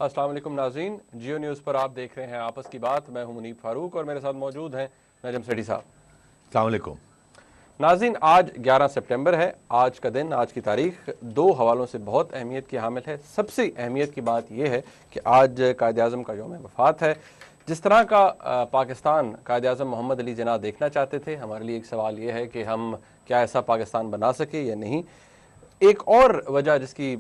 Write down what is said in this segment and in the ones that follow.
السلام علیکم ناظرین، جیو نیوز پر آپ دیکھ رہے ہیں آپس کی بات۔ میں ہوں منیب فاروق اور میرے ساتھ موجود ہیں نجم سیٹھی صاحب۔ السلام علیکم ناظرین، آج 11 سپٹمبر ہے۔ آج کا دن، آج کی تاریخ دو حوالوں سے بہت اہمیت کی حامل ہے۔ سب سے اہمیت کی بات یہ ہے کہ آج قائد اعظم کا یوم وفات ہے۔ جس طرح کا پاکستان قائد اعظم محمد علی جناح دیکھنا چاہتے تھے، ہمارے لیے ایک سوال یہ ہے کہ ہم کیا ایسا پاکستان بنا سکے یا نہیں۔ ایک اور وجہ جس کی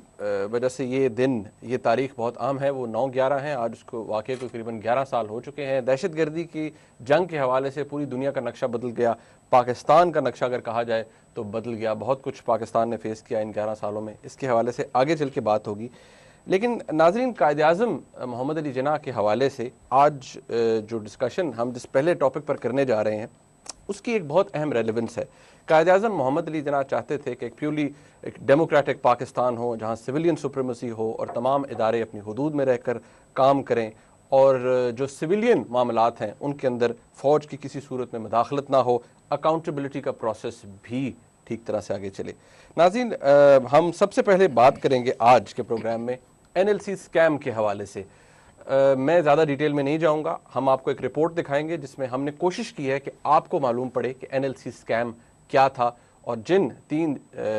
وجہ سے یہ دن، یہ تاریخ بہت عام ہے، وہ 9/11 ہیں۔ آج اس کو واقعے کو تقریباً 11 سال ہو چکے ہیں۔ دہشت گردی کی جنگ کے حوالے سے پوری دنیا کا نقشہ بدل گیا۔ پاکستان کا نقشہ اگر کہا جائے تو بدل گیا۔ بہت کچھ پاکستان نے فیس کیا ان 11 سالوں میں، اس کے حوالے سے آگے چل کے بات ہوگی۔ لیکن ناظرین، قائد اعظم محمد علی جناح کے حوالے سے آج جو ڈسکشن ہم جس پہلے ٹاپک پر کرنے جا رہے ہیں، اس کی ایک بہت اہم ریلیونس ہے۔ قائد اعظم محمد علی جناح چاہتے تھے کہ ایک پیورلی ایک ڈیموکریٹک پاکستان ہو، جہاں سویلین سپریمیسی ہو اور تمام ادارے اپنی حدود میں رہ کر کام کریں، اور جو سویلین معاملات ہیں ان کے اندر فوج کی کسی صورت میں مداخلت نہ ہو، اکاؤنٹیبلٹی کا پروسیس بھی ٹھیک طرح سے آگے چلے۔ ناظرین، ہم سب سے پہلے بات کریں گے آج کے پروگرام میں NLC اسکیم کے حوالے سے۔ میں زیادہ ڈیٹیل میں نہیں جاؤں گا، ہم آپ کو ایک رپورٹ دکھائیں گے جس میں ہم نے کوشش کی ہے کہ آپ کو معلوم پڑے کہ NLC اسکیم کیا تھا، اور جن 3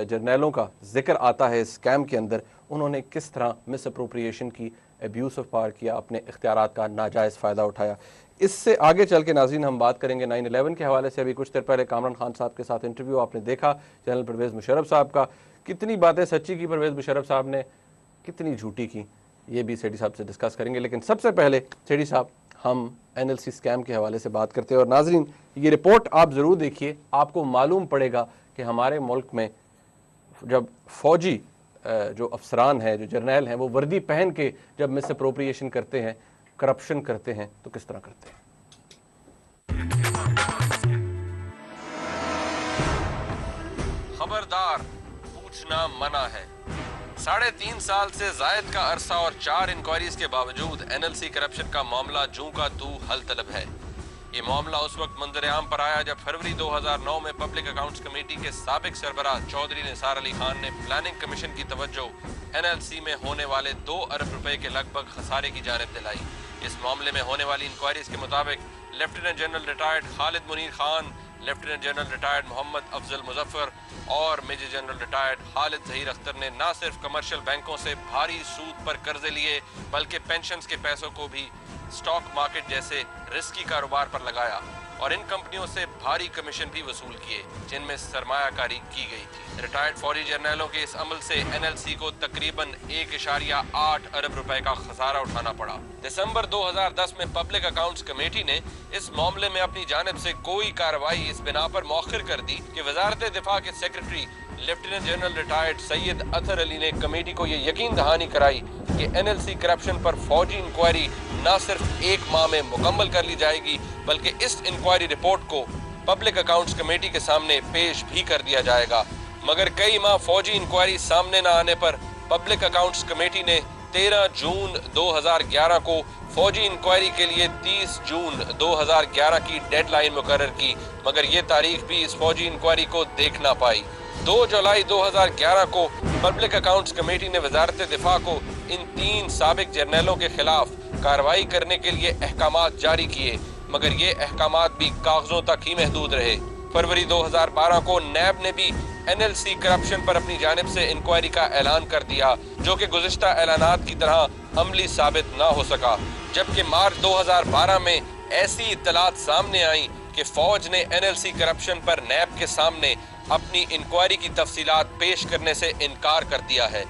جرنیلوں کا ذکر آتا ہے اس اسکیم کے اندر، انہوں نے کس طرح مس اپروپریشن کی، ایبیوز آف پاور کیا، اپنے اختیارات کا ناجائز فائدہ اٹھایا۔ اس سے آگے چل کے ناظرین ہم بات کریں گے 9/11 کے حوالے سے۔ ابھی کچھ دیر پہلے کامران خان صاحب کے ساتھ انٹرویو آپ نے دیکھا، جنرل پرویز مشرف صاحب کا۔ کتنی باتیں سچی کی پرویز مشرف صاحب نے، کتنی جھوٹی کی، یہ بھی سیٹھی صاحب سے ڈسکس کریں گے۔ لیکن سب سے پہلے سیٹھی صاحب، ہم NLC اسکیم کے حوالے سے بات کرتے ہیں۔ اور ناظرین، یہ رپورٹ آپ ضرور دیکھیے، آپ کو معلوم پڑے گا کہ ہمارے ملک میں جب فوجی جو افسران ہیں، جو جرنیل ہیں، وہ وردی پہن کے جب مس اپروپریشن کرتے ہیں، کرپشن کرتے ہیں، تو کس طرح کرتے ہیں۔ خبردار، پوچھنا منع ہے۔ 3.5 سال سے زائد کا عرصہ اور 4 انکوائریز کے باوجود NLC کرپشن کا معاملہ جوں کا تو حل طلب ہے۔ یہ معاملہ اس وقت منظر عام پر آیا جب فروری 2009 میں پبلک اکاؤنٹس کمیٹی کے سابق سربراہ چودھری نثار علی خان نے پلاننگ کمیشن کی توجہ NLC میں ہونے والے 2 ارب روپے کے لگ بھگ خسارے کی جانب دلائی۔ اس معاملے میں ہونے والی انکوائریز کے مطابق lieutenant general retired Khalid Munir Khan, lieutenant general retired Muhammad Afzal Muzaffar اور major general retired Khalid Zaheer Akhtar نے نہ صرف کمرشل بینکوں سے بھاری سود پر قرضے لیے، بلکہ پینشنز کے پیسوں کو بھی سٹاک مارکیٹ جیسے رسکی کاروبار پر لگایا، اور ان کمپنیوں سے بھاری کمیشن بھی وصول کیے جن میں سرمایہ کاری کی گئی تھی۔ ریٹائرڈ فوجی جرنیلوں کے اس عمل سے NLC کو تقریباً 1.8 ارب روپے کا خسارہ اٹھانا پڑا۔ دسمبر 2010 میں پبلک اکاؤنٹس کمیٹی نے اس معاملے میں اپنی جانب سے کوئی کارروائی اس بنا پر مؤخر کر دی کہ وزارت دفاع کے سیکرٹری لیفٹیننٹ جنرل ریٹائرڈ سید اطہر علی نے کمیٹی کو یہ یقین دہانی کرائی کہ NLC کرپشن پر فوجی انکوائری نہ صرف 1 ماہ میں مکمل کر لی جائے گی، بلکہ اس انکوائری رپورٹ کو پبلک اکاؤنٹس کمیٹی کے سامنے پیش بھی کر دیا جائے گا۔ مگر کئی ماہ فوجی انکوائری سامنے نہ آنے پر پبلک اکاؤنٹس کمیٹی نے 13 جون 2011 کو فوجی انکوائری کے لیے 30 جون 2011 کی ڈیڈ لائن مقرر کی، مگر یہ تاریخ بھی اس فوجی انکوائری کو دیکھ نہ پائی۔ 2 جولائی 2011 کو پبلک اکاؤنٹس کمیٹی نے وزارت دفاع کو ان 3 سابق جرنیلوں کے خلاف کارروائی کرنے کے لیے احکامات جاری کیے، مگر یہ احکامات بھی کاغذوں تک ہی محدود رہے۔ فروری 2012 کو نیب نے بھی NLC کرپشن پر اپنی جانب سے انکوائری کا اعلان کر دیا، جو کہ گزشتہ اعلانات کی طرح عملی ثابت نہ ہو سکا، جبکہ مارچ 2012 میں ایسی اطلاعات سامنے آئیں کہ فوج نے NLC کرپشن پر نیب کے سامنے اپنی انکوائری کی تفصیلات پیش کرنے سے انکار کر دیا ہے۔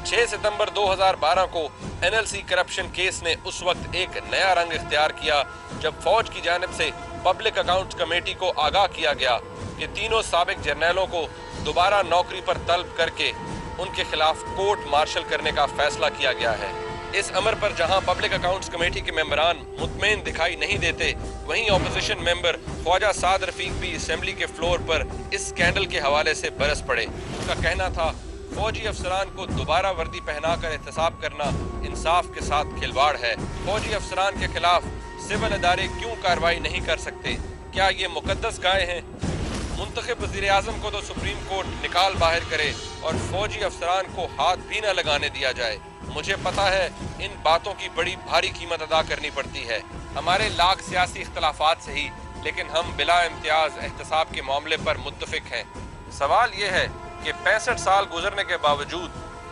6 ستمبر 2012 کو NLC کرپشن کیس نے اس وقت ایک نیا رنگ اختیار کیا جب فوج کی جانب سے پبلک اکاؤنٹس کمیٹی کو آگاہ کیا گیا کہ تینوں سابق جرنیلوں کو دوبارہ نوکری پر طلب کر کے ان کے خلاف کورٹ مارشل کرنے کا فیصلہ کیا گیا ہے۔ اس امر پر جہاں پبلک اکاؤنٹس کمیٹی کے ممبران مطمئن دکھائی نہیں دیتے، وہیں اپوزیشن ممبر خواجہ سعد رفیق بھی اسمبلی کے فلور پر اس سکینڈل کے حوالے سے برس پڑے۔ اس کا کہنا تھا فوجی افسران کو دوبارہ وردی پہنا کر احتساب کرنا انصاف کے ساتھ کھلواڑ ہے۔ فوجی افسران کے خلاف سول ادارے کیوں کارروائی نہیں کر سکتے؟ کیا یہ مقدس گائے ہیں؟ منتخب وزیر اعظم کو تو سپریم کورٹ نکال باہر کرے اور فوجی افسران کو ہاتھ بھی نہ لگانے دیا جائے۔ مجھے پتا ہے ان باتوں کی بڑی بھاری قیمت ادا کرنی پڑتی ہے، ہمارے لاکھ سیاسی اختلافات سے ہی، لیکن ہم بلا امتیاز احتساب کے معاملے پر متفق ہیں۔ سوال یہ ہے کہ 65 سال گزرنے کے باوجود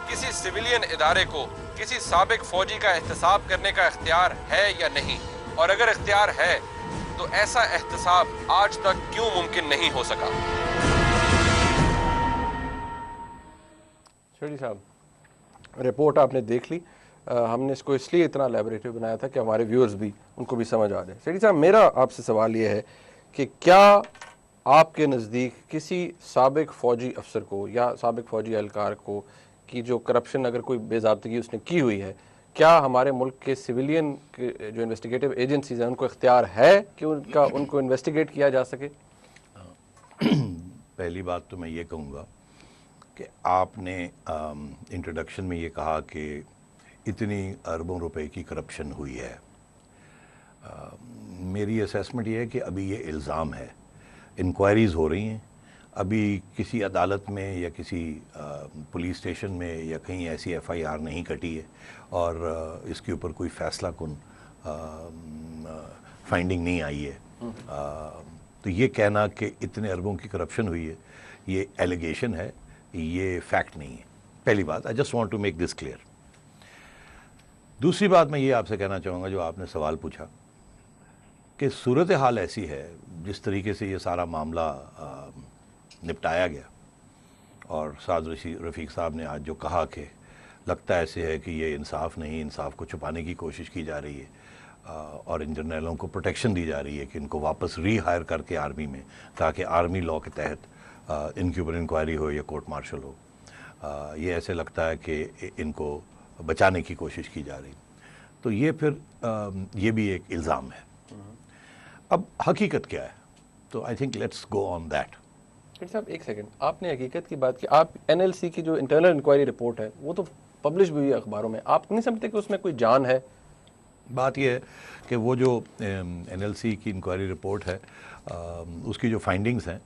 کسی سویلین ادارے کو کسی سابق فوجی کا احتساب کرنے کا اختیار ہے یا نہیں، اور اگر اختیار ہے تو ایسا احتساب آج تک کیوں ممکن نہیں ہو سکا؟ شیٹی صاحب، رپورٹ آپ نے دیکھ لی، ہم نے اس کو اس لیے اتنا لیبوریٹری بنایا تھا کہ ہمارے ویورز بھی ان کو بھی سمجھ آ جائے۔ شیٹی صاحب، میرا آپ سے سوال یہ ہے کہ کیا آپ کے نزدیک کسی سابق فوجی افسر کو یا سابق فوجی اہلکار کو کی جو کرپشن اگر کوئی بے ضابطگی اس نے کی ہوئی ہے، کیا ہمارے ملک کے سویلین جو انویسٹیگیٹو ایجنسیز ہیں ان کو اختیار ہے کہ ان کو انویسٹیگیٹ کیا جا سکے؟ پہلی بات تو میں یہ کہوں گا کہ آپ نے انٹروڈکشن میں یہ کہا کہ اتنی اربوں روپے کی کرپشن ہوئی ہے۔ میری اسیسمنٹ یہ ہے کہ ابھی یہ الزام ہے، انکوائریز ہو رہی ہیں، ابھی کسی عدالت میں یا کسی پولیس اسٹیشن میں یا کہیں ایسی ایف آئی آر نہیں کٹی ہے اور اس کے اوپر کوئی فیصلہ کن فائنڈنگ نہیں آئی ہے۔ تو یہ کہنا کہ اتنے اربوں کی کرپشن ہوئی ہے، یہ ایلیگیشن ہے، یہ فیکٹ نہیں ہے۔ پہلی بات، I just want to make this clear. دوسری بات میں یہ آپ سے کہنا چاہوں گا، جو آپ نے سوال پوچھا کہ صورتحال ایسی ہے، جس طریقے سے یہ سارا معاملہ نپٹایا گیا، اور سعد رفیق صاحب نے آج جو کہا کہ لگتا ایسے ہے کہ یہ انصاف نہیں، انصاف کو چھپانے کی کوشش کی جا رہی ہے، اور ان جرنیلوں کو پروٹیکشن دی جا رہی ہے کہ ان کو واپس ری ہائر کر کے آرمی میں، تاکہ آرمی لاء کے تحت ان کے اوپر انکوائری ہو یا کورٹ مارشل ہو۔ یہ ایسے لگتا ہے کہ ان کو بچانے کی کوشش کی جا رہی، تو یہ پھر یہ بھی ایک الزام ہے۔ اب حقیقت کیا ہے؟ تو I think let's go on that. Doctor صاحب ایک سیکنڈ، آپ نے حقیقت کی بات کی، آپ این ایل سی کی جو انٹرنل انکوائری رپورٹ ہے وہ تو پبلش بھی ہوئی ہے اخباروں میں، آپ نہیں سمجھتے کہ اس میں کوئی جان ہے؟ بات یہ ہے کہ وہ جو این ایل سی کی انکوائری رپورٹ ہے، اس کی جو فائنڈنگز ہیں،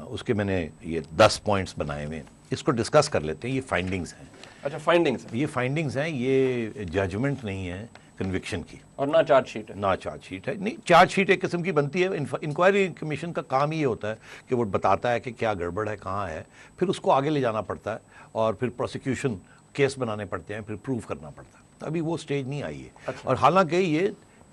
اس کے میں نے یہ 10 پوائنٹس بنائے ہوئے ہیں، اس کو ڈسکس کر لیتے ہیں۔ یہ فائنڈنگز ہیں۔ اچھا، فائنڈنگز، یہ فائنڈنگز ہیں، یہ ججمنٹ نہیں ہے کنوکشن کی، اور نہ چارج شیٹ ہے؟ نہ چارج شیٹ ہے، نہیں، چارج شیٹ ایک قسم کی بنتی ہے۔ انکوائری کمیشن کا کام یہ ہوتا ہے کہ وہ بتاتا ہے کہ کیا گڑبڑ ہے، کہاں ہے، پھر اس کو آگے لے جانا پڑتا ہے، اور پھر پروسیکیوشن کیس بنانے پڑتے ہیں، پھر پروف کرنا پڑتا ہے۔ ابھی وہ سٹیج نہیں آئی ہے، اور حالانکہ یہ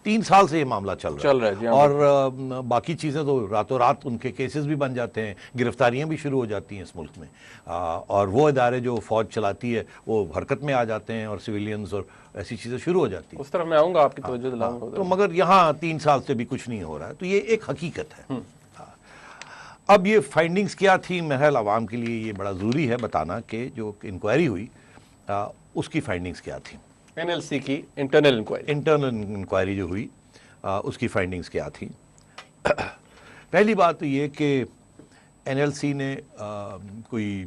3 سال سے یہ معاملہ چل رہا ہے، اور باقی چیزیں تو راتوں رات ان کے کیسز بھی بن جاتے ہیں، گرفتاریاں بھی شروع ہو جاتی ہیں اس ملک میں، اور وہ ادارے جو فوج چلاتی ہے وہ حرکت میں آ جاتے ہیں، اور سویلینز اور ایسی چیزیں شروع ہو جاتی ہیں۔ اس طرف میں آؤں گا، آپ کی توجہ دلاؤں گا۔ تو مگر یہاں 3 سال سے بھی کچھ نہیں ہو رہا ہے، تو یہ ایک حقیقت ہے۔ اب یہ فائنڈنگز کیا تھی، محل عوام کے لیے یہ بڑا ضروری ہے بتانا کہ جو انکوائری ہوئی اس کی فائنڈنگز کیا تھی۔ این ایل سی کی انٹرنل انکوائری جو ہوئی اس کی فائنڈنگز کیا تھی؟ پہلی بات تو یہ کہ این ایل سی نے کوئی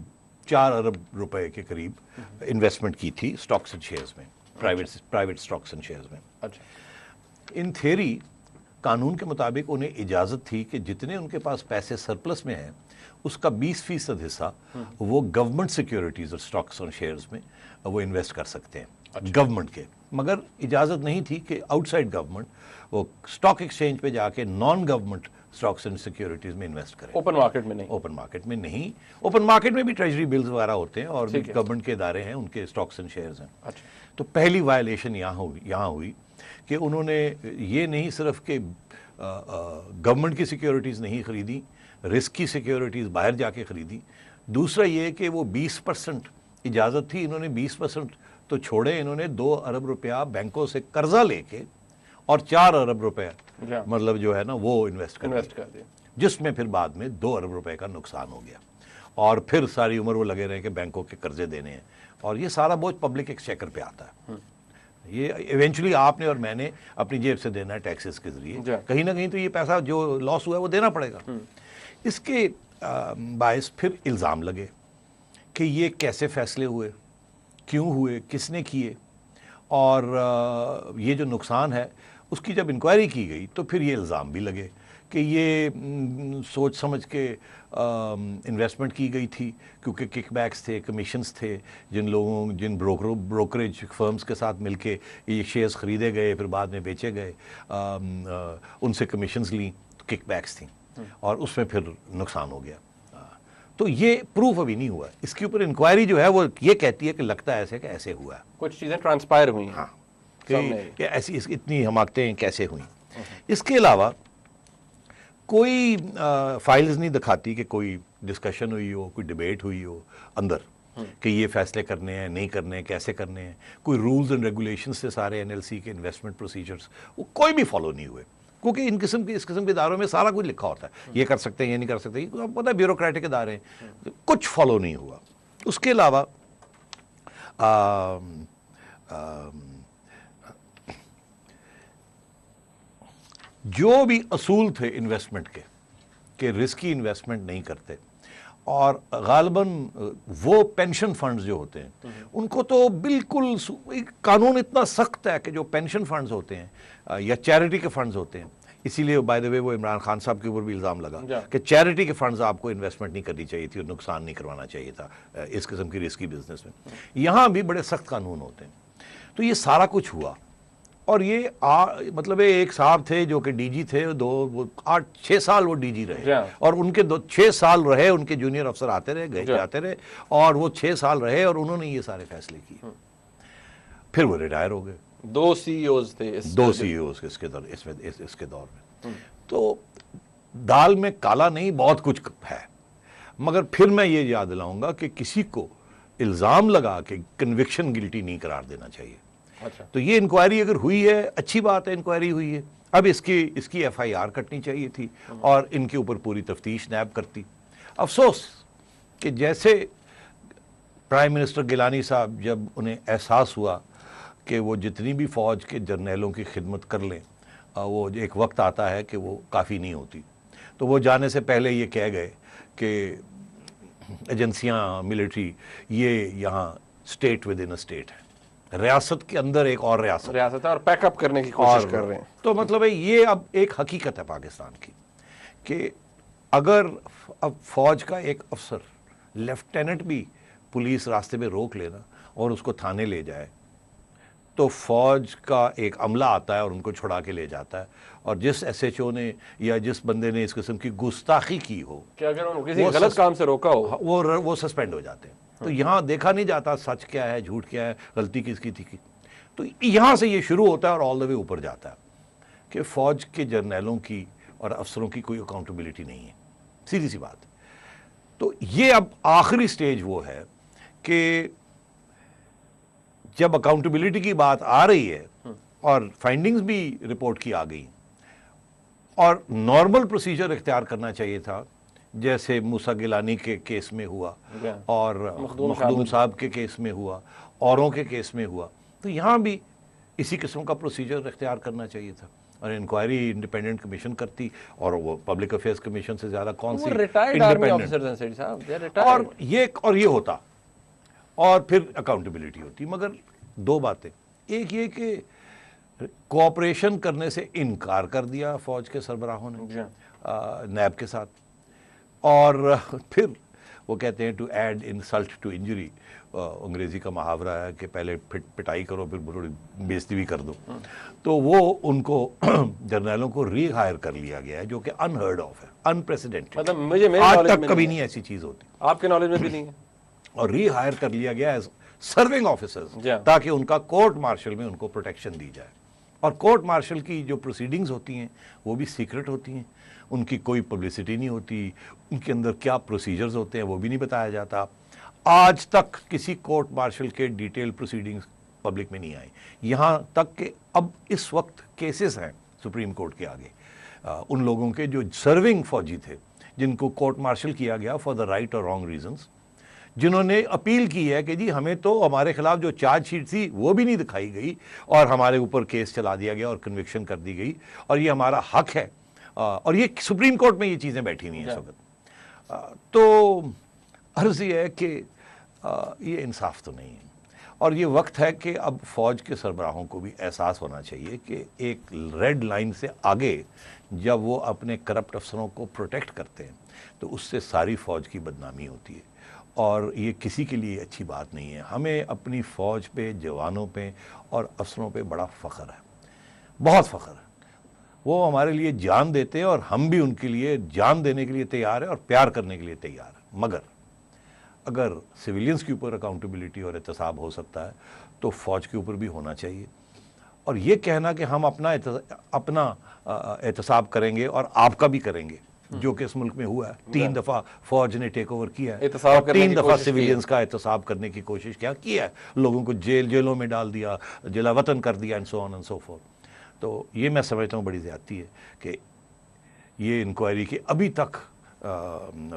4 ارب روپے کے قریب انویسٹمنٹ کی تھی سٹاکس اینڈ شیئرز میں، پرائیویٹ سٹاکس اینڈ شیئرز میں۔ اچھا، ان تھیوری قانون کے مطابق انہیں اجازت تھی کہ جتنے ان کے پاس پیسے سرپلس میں ہیں اس کا 20% حصہ وہ گورنمنٹ سیکیورٹیز اور سٹاکس اور شیئرز میں وہ انویسٹ کر سکتے ہیں، گورنمنٹ کے، مگر اجازت نہیں تھی کہ آؤٹ سائڈ گورنمنٹ وہ اسٹاک ایکسچینج پہ جا کے non government stocks and securities میں انویسٹ کریں۔ اوپن مارکیٹ میں نہیں؟ اوپن مارکیٹ میں نہیں، اوپن مارکیٹ میں بھی ٹریجری بلز وغیرہ ہوتے ہیں، اور گورنمنٹ کے ادارے ہیں، ان کے اسٹاکس اینڈ شیئرز ہیں۔ اچھا، تو پہلی وائلیشن یہاں ہوئی کہ انہوں نے یہ نہیں صرف کہ گورنمنٹ کی سیکیورٹیز نہیں خریدی، رسک کی سیکیورٹیز باہر جا کے خریدی۔ دوسرا یہ کہ وہ 20% اجازت تھی، انہوں نے 20% تو چھوڑے، انہوں نے 2 ارب روپیہ بینکوں سے قرضہ لے کے اور 4 ارب روپے مطلب جو ہے نا وہ انویسٹ کر دیا، جس میں پھر بعد میں 2 ارب روپے کا نقصان ہو گیا، اور پھر ساری عمر وہ لگے رہے کہ بینکوں کے قرضے دینے ہیں، اور یہ سارا بوجھ پبلک ایکسچیکر پہ آتا ہے۔ یہ ایونچولی آپ نے اور میں نے اپنی جیب سے دینا ہے ٹیکسز کے ذریعے، کہیں نہ کہیں تو یہ پیسہ جو لاس ہوا ہے وہ دینا پڑے گا۔ اس کے باعث پھر الزام لگے کہ یہ کیسے فیصلے ہوئے, کیوں ہوئے, کس نے کیے, اور یہ جو نقصان ہے اس کی جب انکوائری کی گئی تو پھر یہ الزام بھی لگے کہ یہ سوچ سمجھ کے انویسٹمنٹ کی گئی تھی, کیونکہ کک بیکس تھے, کمیشنز تھے, جن بروکریج فرمز کے ساتھ مل کے یہ شیئرز خریدے گئے, پھر بعد میں بیچے گئے, ان سے کمیشنز لیں تو کک بیکس تھیں, اور اس میں پھر نقصان ہو گیا. تو یہ پروف ابھی نہیں ہوا, اس کے اوپر انکوائری جو ہے وہ یہ کہتی ہے کہ لگتا ہے ایسے کہ ایسے ہوا ہے, کچھ چیزیں ٹرانسپائر ہوئی ہیں. ہاں, کہ ایسی اتنی حماقتیں کیسے ہوئیں. اس کے علاوہ کوئی فائلز نہیں دکھاتی کہ کوئی ڈسکشن ہوئی ہو, کوئی ڈیبیٹ ہوئی ہو اندر کہ یہ فیصلے کرنے ہیں, نہیں کرنے ہیں, کیسے کرنے ہیں. کوئی رولز اینڈ ریگولیشنز تھے سارے NLC کے انویسٹمنٹ پروسیجرز, وہ کوئی بھی فالو نہیں ہوئے, کیونکہ اس قسم کے اداروں میں سارا کچھ لکھا ہوتا ہے, یہ کر سکتے ہیں, یہ نہیں کر سکتے, یہ پتہ ہے بیوروکریٹک ادارے ہیں, کچھ فالو نہیں ہوا. اس کے علاوہ جو بھی اصول تھے انویسٹمنٹ کے کہ رسکی انویسٹمنٹ نہیں کرتے, اور غالباً وہ پینشن فنڈز جو ہوتے ہیں ان کو تو بالکل قانون اتنا سخت ہے کہ جو پینشن فنڈز ہوتے ہیں یا چیریٹی کے فنڈز ہوتے ہیں, اسی لیے بائی دا وے وہ عمران خان صاحب کے اوپر بھی الزام لگا کہ چیریٹی کے فنڈز آپ کو انویسٹمنٹ نہیں کرنی چاہیے تھی اور نقصان نہیں کروانا چاہیے تھا اس قسم کی رسکی بزنس میں. یہاں بھی بڑے سخت قانون ہوتے ہیں. تو یہ سارا کچھ ہوا, اور یہ مطلب ایک صاحب تھے جو کہ ڈی جی تھے, 8-6 سال وہ ڈی جی رہے, اور ان کے 6 سال رہے, ان کے جونیئر افسر آتے رہے, گئے جاتے رہے, اور وہ 6 سال رہے, اور انہوں نے یہ سارے فیصلے کیے. پھر وہ ریٹائر ہو گئے. 2 CEOs تھے, 2 CEOs اس کے دور میں. تو دال میں کالا نہیں, بہت کچھ ہے. مگر پھر میں یہ یاد دلاؤں گا کہ کسی کو الزام لگا کہ کنوکشن گلٹی نہیں قرار دینا چاہیے. تو یہ انکوائری اگر ہوئی ہے, اچھی بات ہے, انکوائری ہوئی ہے. اب اس کی FIR کٹنی چاہیے تھی, اور ان کے اوپر پوری تفتیش نیب کرتی. افسوس کہ جیسے پرائم منسٹر گیلانی صاحب جب انہیں احساس ہوا کہ وہ جتنی بھی فوج کے جرنیلوں کی خدمت کر لیں, وہ ایک وقت آتا ہے کہ وہ کافی نہیں ہوتی, تو وہ جانے سے پہلے یہ کہہ گئے کہ ایجنسیاں ملٹری یہ یہاں اسٹیٹ ود ان اسٹیٹ ہے, ریاست کے اندر ایک اور ریاست ہے, اور پیک اپ کرنے کی کوشش کر رہے ہیں. تو مطلب ہے یہ اب ایک حقیقت ہے پاکستان کی کہ اگر اب فوج کا ایک افسر, لیفٹیننٹ بھی پولیس راستے میں روک لینا اور اس کو تھانے لے جائے, تو فوج کا ایک عملہ آتا ہے اور ان کو چھڑا کے لے جاتا ہے, اور جس SHO نے یا جس بندے نے اس قسم کی گستاخی کی ہو کہ اگر انہوں نے کسی غلط کام سے روکا ہو, وہ سسپینڈ ہو جاتے ہیں. تو یہاں دیکھا نہیں جاتا سچ کیا ہے, جھوٹ کیا ہے, غلطی کس کی تھی. تو یہاں سے یہ شروع ہوتا ہے اور آل دا وے اوپر جاتا ہے کہ فوج کے جرنیلوں کی اور افسروں کی کوئی اکاؤنٹیبلٹی نہیں ہے, سیدھی سی بات. تو یہ اب آخری سٹیج وہ ہے کہ جب اکاؤنٹیبلٹی کی بات آ رہی ہے اور فائنڈنگز بھی رپورٹ کی آ گئی, اور نارمل پروسیجر اختیار کرنا چاہیے تھا جیسے موسیٰ گیلانی کے کیس میں ہوا اور مخدوم صاحب کے کیس میں ہوا, اوروں کے کیس میں ہوا, تو یہاں بھی اسی قسم کا پروسیجر اختیار کرنا چاہیے تھا, اور انکوائری انڈیپینڈنٹ کمیشن کرتی, اور وہ پبلک افیئرز کمیشن سے زیادہ کون سی اور یہ ہوتا, اور پھر اکاؤنٹیبلٹی ہوتی. مگر 2 باتیں, ایک یہ کہ کوآپریشن کرنے سے انکار کر دیا فوج کے سربراہوں نے نیب کے ساتھ, اور پھر وہ کہتے ہیں to add insult to injury, انگریزی کا محاورہ ہے کہ پہلے پٹائی کرو پھر تھوڑی بےزتی بھی کر دو. تو وہ ان کو جرنیلوں کو ری ہائر کر لیا گیا ہے, جو کہ انہرڈ آف ہے, انپریسیڈنٹڈ, مطلب آج تک کبھی نہیں ایسی چیز ہوتی, آپ کے نالج میں بھی نہیں ہے. اور ری ہائر کر لیا گیا ایز سرونگ آفیسرز, تاکہ ان کا کورٹ مارشل میں ان کو پروٹیکشن دی جائے. اور کورٹ مارشل کی جو پروسیڈنگز ہوتی ہیں وہ بھی سیکرٹ ہوتی ہیں, ان کی کوئی پبلسٹی نہیں ہوتی, ان کے اندر کیا پروسیجرز ہوتے ہیں وہ بھی نہیں بتایا جاتا. آج تک کسی court marshal K detail proceedings public میں نہیں آئی, یہاں تک کہ اب اس وقت کیسز ہیں سپریم کورٹ کے آگے ان لوگوں کے جو سرونگ فوجی تھے, جن کو کورٹ مارشل کیا گیا فار دا رائٹ اور رانگ ریزنز, جنہوں نے اپیل کی ہے کہ جی ہمیں تو ہمارے خلاف جو چارج شیٹ تھی وہ بھی نہیں دکھائی گئی, اور ہمارے اوپر کیس چلا دیا گیا اور کنوکشن کر دی گئی, اور یہ ہمارا حق ہے, اور یہ سپریم کورٹ میں یہ چیزیں بیٹھی ہوئی ہیں اس وقت. تو عرض یہ ہے کہ یہ انصاف تو نہیں ہے. اور یہ وقت ہے کہ اب فوج کے سربراہوں کو بھی احساس ہونا چاہیے کہ ایک ریڈ لائن سے آگے جب وہ اپنے کرپٹ افسروں کو پروٹیکٹ کرتے ہیں تو اس سے ساری فوج کی بدنامی ہوتی ہے, اور یہ کسی کے لیے اچھی بات نہیں ہے. ہمیں اپنی فوج پہ, جوانوں پہ اور افسروں پہ بڑا فخر ہے, بہت فخر ہے. وہ ہمارے لیے جان دیتے ہیں اور ہم بھی ان کے لیے جان دینے کے لیے تیار ہیں اور پیار کرنے کے لیے تیار ہیں. مگر اگر سویلینز کے اوپر اکاؤنٹیبلٹی اور احتساب ہو سکتا ہے تو فوج کے اوپر بھی ہونا چاہیے. اور یہ کہنا کہ ہم اپنا احتساب کریں گے اور آپ کا بھی کریں گے, جو کہ اس ملک میں ہوا ہے. 3 دفعہ فوج نے ٹیک اوور کیا ہے, 3 دفعہ سویلینز کا احتساب کرنے کی کوشش کیا ہے, لوگوں کو جیلوں میں ڈال دیا, جلا وطن کر دیا, and so on and so forth. تو یہ میں سمجھتا ہوں بڑی زیادتی ہے کہ یہ انکوائری کی ابھی تک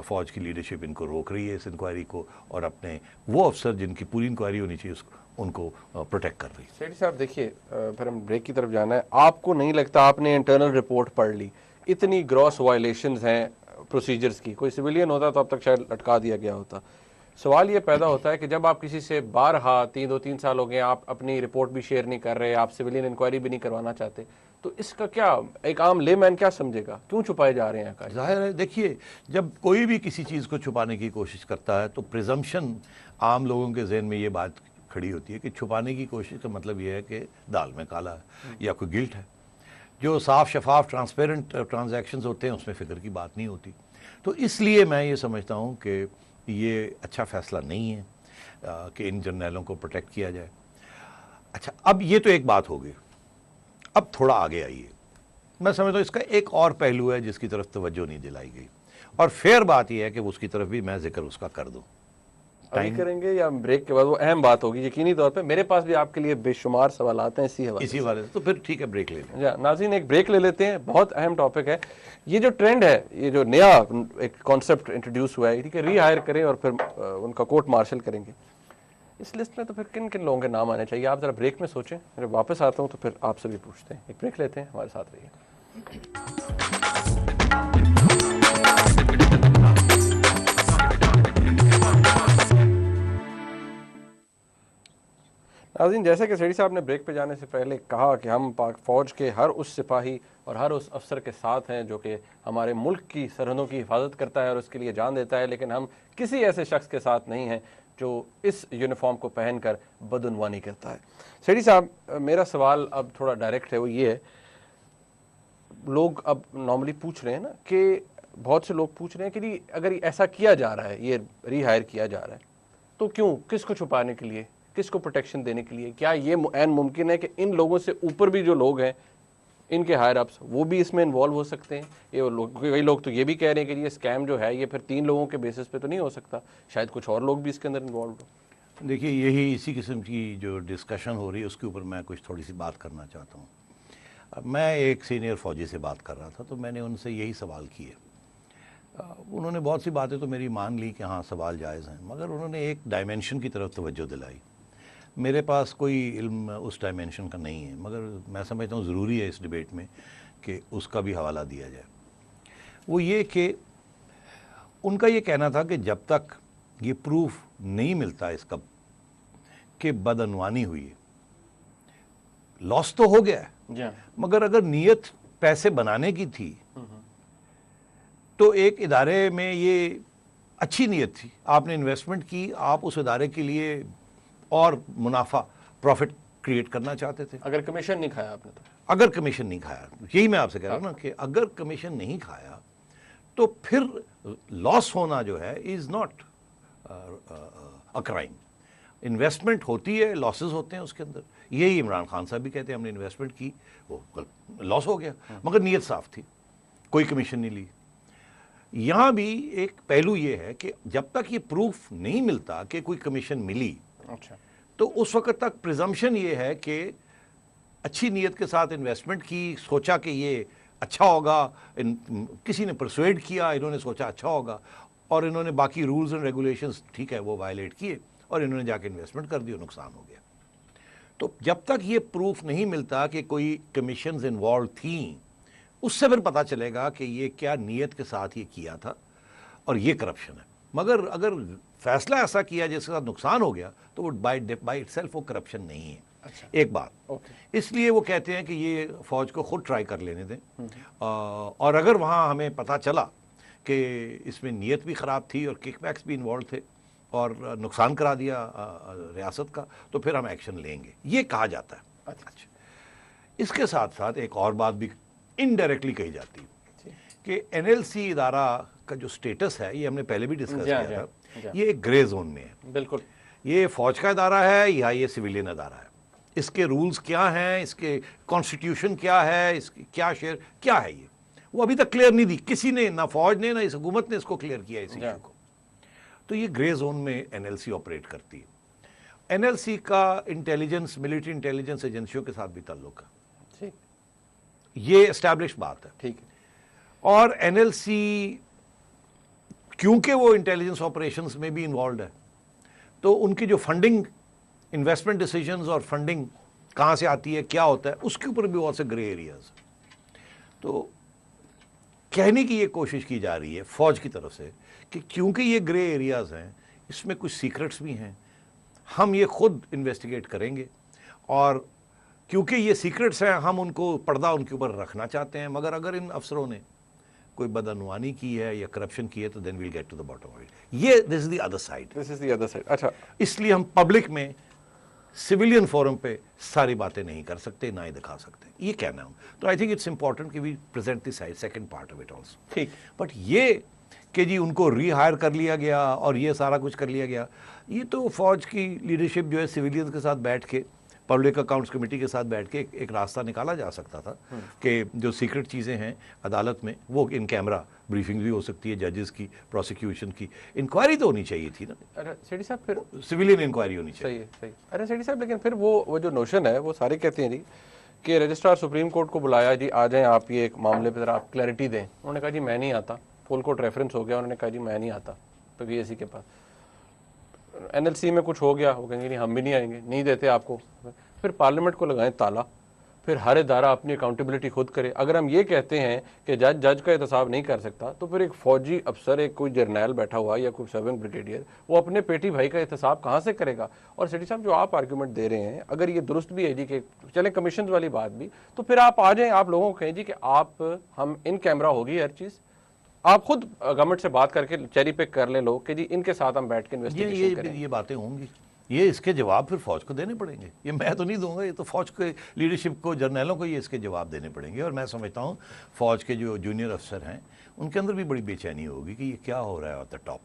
فوج کی لیڈرشپ ان کو روک رہی ہے اس انکوائری کو, اور اپنے وہ افسر جن کی پوری انکوائری ہونی چاہیے ان کو پروٹیکٹ کر رہی ہے. سیٹھی صاحب دیکھیے, پھر ہم بریک کی طرف جانا ہے. آپ کو نہیں لگتا, آپ نے انٹرنل رپورٹ پڑھ لی, اتنی گراس وائلیشنز ہیں پروسیجرز کی, کوئی سویلین ہوتا تو اب تک شاید لٹکا دیا گیا ہوتا. سوال یہ پیدا ہوتا ہے کہ جب آپ کسی سے بارہا 2-3 سال ہو گئے, آپ اپنی رپورٹ بھی شیئر نہیں کر رہے, آپ سویلین انکوائری بھی نہیں کروانا چاہتے, تو اس کا کیا ایک عام لے مین کیا سمجھے گا, کیوں چھپائے جا رہے ہیں؟ ظاہر ہے, دیکھیے جب کوئی بھی کسی چیز کو چھپانے کی کوشش کرتا ہے تو پریزمپشن عام لوگوں کے ذہن میں یہ بات کھڑی ہوتی ہے کہ چھپانے کی کوشش کا مطلب یہ ہے کہ دال میں کالا ہے یا کوئی گلٹ ہے. جو صاف شفاف ٹرانسپیرنٹ ٹرانزیکشنز ہوتے ہیں اس میں فکر کی بات نہیں ہوتی. تو اس لیے میں یہ سمجھتا ہوں کہ یہ اچھا فیصلہ نہیں ہے کہ ان جرنیلوں کو پروٹیکٹ کیا جائے. اچھا, اب یہ تو ایک بات ہو گئی, اب تھوڑا آگے آئیے. میں سمجھتا ہوں اس کا ایک اور پہلو ہے جس کی طرف توجہ نہیں دلائی گئی, اور فیئر بات یہ ہے کہ اس کی طرف بھی میں ذکر اس کا کر دوں. ابھی کریں گے یا بریک کے بعد؟ وہ اہم بات ہوگی یقینی طور پہ. میرے پاس بھی آپ کے لیے بے شمار سوالات ہیں اسی حوالے سے, تو پھر ٹھیک ہے بریک لے لیں. ناظرین ایک بریک لے لیتے ہیں, بہت اہم ٹاپک ہے. یہ جو ٹرینڈ ہے, یہ جو نیا ایک کانسیپٹ انٹروڈیوس ہوا ہے کہ ری ہائر کریں اور پھر ان کا کورٹ مارشل کریں گے, اس لسٹ میں تو پھر کن کن لوگوں کے نام آنے چاہیے؟ آپ ذرا بریک میں سوچیں, میں واپس آتا ہوں تو پھر آپ سے بھی پوچھتے ہیں. ایک بریک لیتے ہیں, ہمارے ساتھ رہیے. ناظرین, جیسا کہ سیٹھی صاحب نے بریک پہ جانے سے پہلے کہا کہ ہم پاک فوج کے ہر اس سپاہی اور ہر اس افسر کے ساتھ ہیں جو کہ ہمارے ملک کی سرحدوں کی حفاظت کرتا ہے اور اس کے لیے جان دیتا ہے, لیکن ہم کسی ایسے شخص کے ساتھ نہیں ہیں جو اس یونیفارم کو پہن کر بدعنوانی کرتا ہے. سیٹھی صاحب, میرا سوال اب تھوڑا ڈائریکٹ ہے, وہ یہ ہے, لوگ اب نارملی پوچھ رہے ہیں نا, کہ بہت سے لوگ پوچھ رہے ہیں کہ اگر ایسا کیا جا رہا ہے, یہ ری ہائر کیا جا رہا ہے, تو کیوں, کس کو چھپانے کے لیے, کس کو پروٹیکشن دینے کے لیے؟ کیا یہ عین ممکن ہے کہ ان لوگوں سے اوپر بھی جو لوگ ہیں, ان کے ہائر اپس, وہ بھی اس میں انوالو ہو سکتے ہیں؟ کئی لوگ تو یہ بھی کہہ رہے ہیں کہ یہ اسکیم جو ہے یہ پھر 3 لوگوں کے بیسس پہ تو نہیں ہو سکتا, شاید کچھ اور لوگ بھی اس کے اندر انوالو ہو. دیکھیے, یہی اسی قسم کی جو ڈسکشن ہو رہی ہے اس کے اوپر میں کچھ تھوڑی سی بات کرنا چاہتا ہوں. میں ایک سینئر فوجی سے بات کر رہا تھا تو میں نے ان سے یہی سوال کیے. انہوں نے بہت سی باتیں تو میری مان لی کہ ہاں سوال جائز ہیں, مگر انہوں نے ایک ڈائمینشن کی طرف توجہ دلائی. میرے پاس کوئی علم اس ڈائمینشن کا نہیں ہے, مگر میں سمجھتا ہوں ضروری ہے اس ڈیبیٹ میں کہ اس کا بھی حوالہ دیا جائے. وہ یہ کہ ان کا یہ کہنا تھا کہ جب تک یہ پروف نہیں ملتا اس کا کہ بدعنوانی ہوئی ہے, لاس تو ہو گیا ہے, مگر اگر نیت پیسے بنانے کی تھی تو ایک ادارے میں یہ اچھی نیت تھی, آپ نے انویسٹمنٹ کی, آپ اس ادارے کے لیے اور منافع پروفٹ کریٹ کرنا چاہتے تھے. اگر کمیشن نہیں کھایا آپ نے, تو اگر کمیشن نہیں کھایا, یہی میں آپ سے کہہ رہا ہوں نا کہ اگر کمیشن نہیں کھایا تو پھر لاس ہونا جو ہے is not a crime. Investment ہوتی ہے, لاسز ہوتے ہیں اس کے اندر. یہی عمران خان صاحب بھی کہتے ہیں, ہم نے انویسٹمنٹ کی, وہ لاس ہو گیا, مگر نیت صاف تھی, کوئی کمیشن نہیں لی. یہاں بھی ایک پہلو یہ ہے کہ جب تک یہ پروف نہیں ملتا کہ کوئی کمیشن ملی, تو اس وقت تک پریزمپشن یہ ہے کہ اچھی نیت کے ساتھ انویسٹمنٹ کی, سوچا کہ یہ اچھا ہوگا, کسی نے پرسویڈ کیا, انہوں نے سوچا اچھا ہوگا, اور انہوں نے باقی رولز اینڈ ریگولیشنز ٹھیک ہے وہ وائلیٹ کیے, اور انہوں نے جا کے انویسٹمنٹ کر دی, نقصان ہو گیا. تو جب تک یہ پروف نہیں ملتا کہ کوئی کمیشنز انوالو تھیں, اس سے پھر پتہ چلے گا کہ یہ کیا نیت کے ساتھ یہ کیا تھا, اور یہ کرپشن ہے. مگر اگر فیصلہ ایسا کیا جس کے ساتھ نقصان ہو گیا تو وہ بائی اٹ سیلف وہ کرپشن نہیں ہے. ایک بات اس لیے وہ کہتے ہیں کہ یہ فوج کو خود ٹرائی کر لینے دیں, اور اگر وہاں ہمیں پتہ چلا کہ اس میں نیت بھی خراب تھی اور کک بیکس بھی انوالو تھے اور نقصان کرا دیا ریاست کا, تو پھر ہم ایکشن لیں گے, یہ کہا جاتا ہے. اچھا, اس کے ساتھ ساتھ ایک اور بات بھی انڈائریکٹلی کہی جاتی ہے کہ این ایل سی ادارہ کا جو سٹیٹس ہے, یہ ہم نے پہلے بھی ڈسکس کیا تھا, یہ ایک گرے زون میں ہے. بالکل, یہ فوج کا ادارہ ہے یا یہ سویلین ادارہ ہے, اس کے رولز کیا ہیں, اس کے کانسٹیٹیوشن کیا ہے, اس کی کیا شیئر کیا ہے, یہ وہ ابھی تک کلیئر نہیں دی کسی نے, نہ فوج نے نہ اس حکومت نے اس کو کلیئر کیا اس ایشو کو. تو یہ گرے زون میں این ایل سی آپریٹ کرتی ہے. این ایل سی کا انٹیلیجنس, ملٹری انٹیلیجنس ایجنسیوں کے ساتھ بھی تعلق ہے, یہ اسٹیبلش بات ہے. ٹھیک ہے, اور این ایل سی کیونکہ وہ انٹیلیجنس آپریشنز میں بھی انوالوڈ ہے, تو ان کی جو فنڈنگ, انویسٹمنٹ ڈیسیجنز اور فنڈنگ کہاں سے آتی ہے, کیا ہوتا ہے, اس کے اوپر بھی بہت سے گرے ایریاز. تو کہنے کی یہ کوشش کی جا رہی ہے فوج کی طرف سے کہ کیونکہ یہ گرے ایریاز ہیں, اس میں کچھ سیکرٹس بھی ہیں, ہم یہ خود انویسٹیگیٹ کریں گے, اور کیونکہ یہ سیکرٹس ہیں ہم ان کو پردہ ان کے اوپر رکھنا چاہتے ہیں, مگر اگر ان افسروں نے کوئی بدعنوانی کی ہے یا کرپشن کی ہے تو then we'll get to the bottom of it. یہ this is the other side, this is the other side. اچھا, اس لیے ہم پبلک میں سویلین فورم پہ ساری باتیں نہیں کر سکتے, نہ ہی دکھا سکتے, یہ کہنا ہوں. تو آئی تھنک اٹس امپورٹنٹ کہ we present the side, second part of it also. ٹھیک, بٹ یہ کہ جی ان کو ری ہائر کر لیا گیا اور یہ سارا کچھ کر لیا گیا, یہ تو فوج کی لیڈرشپ جو ہے سویلینز کے ساتھ بیٹھ کے, پبلک اکاؤنٹس کمیٹی کے ساتھ بیٹھ کے ایک راستہ نکالا جا سکتا تھا کہ جو سیکرٹ چیزیں ہیں عدالت میں وہ ان کیمرہ بریفنگ بھی ہو سکتی ہے, ججز کی, پروسیکیوشن کی انکوائری تو ہونی چاہیے تھی نا. ارے سیٹھی صاحب, پھر سویلین انکوائری ہونی چاہیے. صحیح. ارے سیٹھی صاحب, لیکن پھر وہ جو نوشن ہے وہ سارے کہتے ہیں جی کہ رجسٹرار سپریم کورٹ کو بلایا, جی آ جائیں آپ یہ ایک معاملے پہ ذرا آپ کلیئرٹی دیں. انہوں نے کہا جی میں نہیں آتا, فل کورٹ ریفرنس ہو گیا, انہوں نے کہا جی میں نہیں آتا پی ایس سی کے پاس. این ایل سی میں کچھ ہو گیا, وہ کہیں گے نہیں ہم بھی نہیں آئیں گے, نہیں دیتے آپ کو. پھر پارلیمنٹ کو لگائیں تالا, پھر ہر ادارہ اپنی اکاؤنٹیبلٹی خود کرے. اگر ہم یہ کہتے ہیں کہ جج کا احتساب نہیں کر سکتا, تو پھر ایک فوجی افسر, ایک کوئی جرنیل بیٹھا ہوا یا کوئی سرونٹ بریگیڈیئر, وہ اپنے پیٹی بھائی کا احتساب کہاں سے کرے گا؟ اور سیٹھی صاحب جو آپ آرگیومنٹ دے رہے ہیں, اگر یہ درست بھی ہے جی کہ چلیں کمیشنز والی بات بھی, تو پھر آپ آ جائیں, آپ لوگوں کو کہیں جی کہ آپ ہم ان کیمرہ ہوگی ہر چیز, آپ خود گورنمنٹ سے بات کر کے چیری پک کر لیں لوگ کہ جی ان کے ساتھ ہم بیٹھ کے انویسٹیگیشن کریں. یہ باتیں ہوں گی, یہ اس کے جواب پھر فوج کو دینے پڑیں گے. یہ میں تو نہیں دوں گا, یہ تو فوج کے لیڈرشپ کو, جرنیلوں کو یہ اس کے جواب دینے پڑیں گے. اور میں سمجھتا ہوں فوج کے جو جونیئر افسر ہیں ان کے اندر بھی بڑی بے چینی ہوگی کہ یہ کیا ہو رہا ہے ایٹ دا ٹاپ.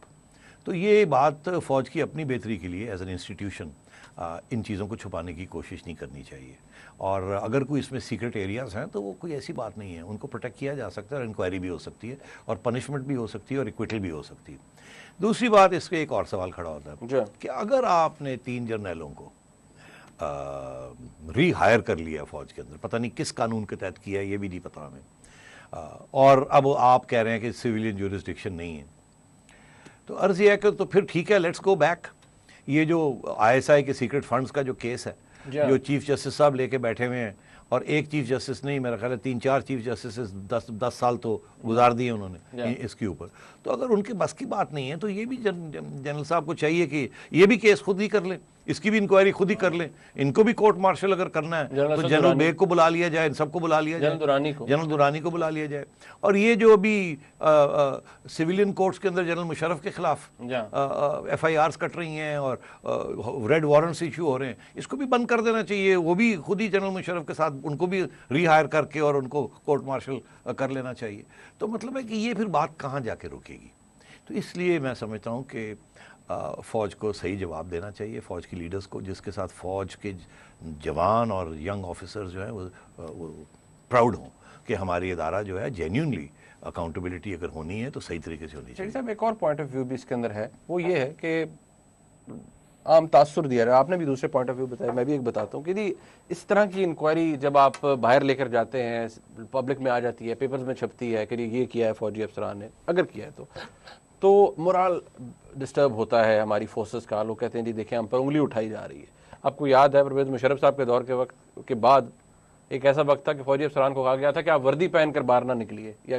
تو یہ بات فوج کی اپنی بہتری کے لیے ایز این انسٹیٹیوشن ان چیزوں کو چھپانے کی کوشش نہیں کرنی چاہیے. اور اگر کوئی اس میں سیکرٹ ایریاز ہیں تو وہ کوئی ایسی بات نہیں ہے, ان کو پروٹیکٹ کیا جا سکتا ہے, اور انکوائری بھی ہو سکتی ہے, اور پنشمنٹ بھی ہو سکتی ہے, اور ایکویٹل بھی ہو سکتی ہے. دوسری بات, اس کے ایک اور سوال کھڑا ہوتا ہے کہ اگر آپ نے 3 جرنیلوں کو ری ہائر کر لیا فوج کے اندر, پتہ نہیں کس قانون کے تحت کیا ہے, یہ بھی نہیں پتہ ہمیں, اور اب آپ کہہ رہے ہیں کہ سویلین جورسڈکشن نہیں ہے, تو عرض یہ ہے کہ تو پھر ٹھیک ہے, لیٹس گو بیک. یہ جو آئی ایس آئی کے سیکرٹ فنڈز کا جو کیس ہے, جو چیف جسٹس صاحب لے کے بیٹھے ہوئے ہیں, اور ایک چیف جسٹس نہیں, میرا خیال ہے 3-4 چیف جسٹس 10 سال تو گزار دیے انہوں نے اس کے اوپر. تو اگر ان کے بس کی بات نہیں ہے تو یہ بھی جنرل صاحب کو چاہیے کہ یہ بھی کیس خود ہی کر لیں, اس کی بھی انکوائری خود ہی کر لیں. ان کو بھی کورٹ مارشل اگر کرنا ہے تو جنرل بیگ کو بلا لیا جائے, ان سب کو بلا لیا جائے, جنرل دورانی کو بلا لیا جائے. اور یہ جو ابھی سویلین کورٹس کے اندر جنرل مشرف کے خلاف ایف آئی آرز کٹ رہی ہیں اور ریڈ وارنٹس ایشو ہو رہے ہیں, اس کو بھی بند کر دینا چاہیے. وہ بھی خود ہی جنرل مشرف کے ساتھ ان کو بھی ری ہائر کر کے اور ان کو کورٹ مارشل کر لینا چاہیے. تو مطلب ہے کہ یہ پھر بات کہاں جا کے رکے گی. تو اس لیے میں سمجھتا ہوں کہ فوج کو صحیح جواب دینا چاہیے, فوج کی لیڈرز کو, جس کے ساتھ فوج کے جوان اور ینگ آفیسرز جو ہیں وہ پراؤڈ ہوں کہ ہماری ادارہ جو ہے جینیونلی اکاؤنٹیبلٹی اگر ہونی ہے تو صحیح طریقے سے ہونی چاہیے. صاحب ایک اور پوائنٹ آف ویو بھی اس کے اندر ہے, وہ یہ ہے کہ عام تاثر دیا رہا, آپ نے بھی دوسرے پوائنٹ آف ویو بتایا, میں بھی ایک بتاتا ہوں کہ جی اس طرح کی انکوائری جب آپ باہر لے کر جاتے ہیں, پبلک میں آ جاتی ہے, پیپرز میں چھپتی ہے کہ یہ کیا ہے فوجی افسران نے, اگر کیا ہے تو مورال ڈسٹرب ہوتا ہے ہماری فورسز کا. لوگ کہتے ہیں جی دیکھیں ہم پر انگلی اٹھائی جا رہی ہے. آپ کو یاد ہے پرویز مشرف صاحب کے دور کے وقت کے بعد ایک ایسا وقت تھا کہ فوجی افسران کو کہا گیا تھا کہ آپ وردی پہن کر باہر نہ نکلیے, یا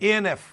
ANF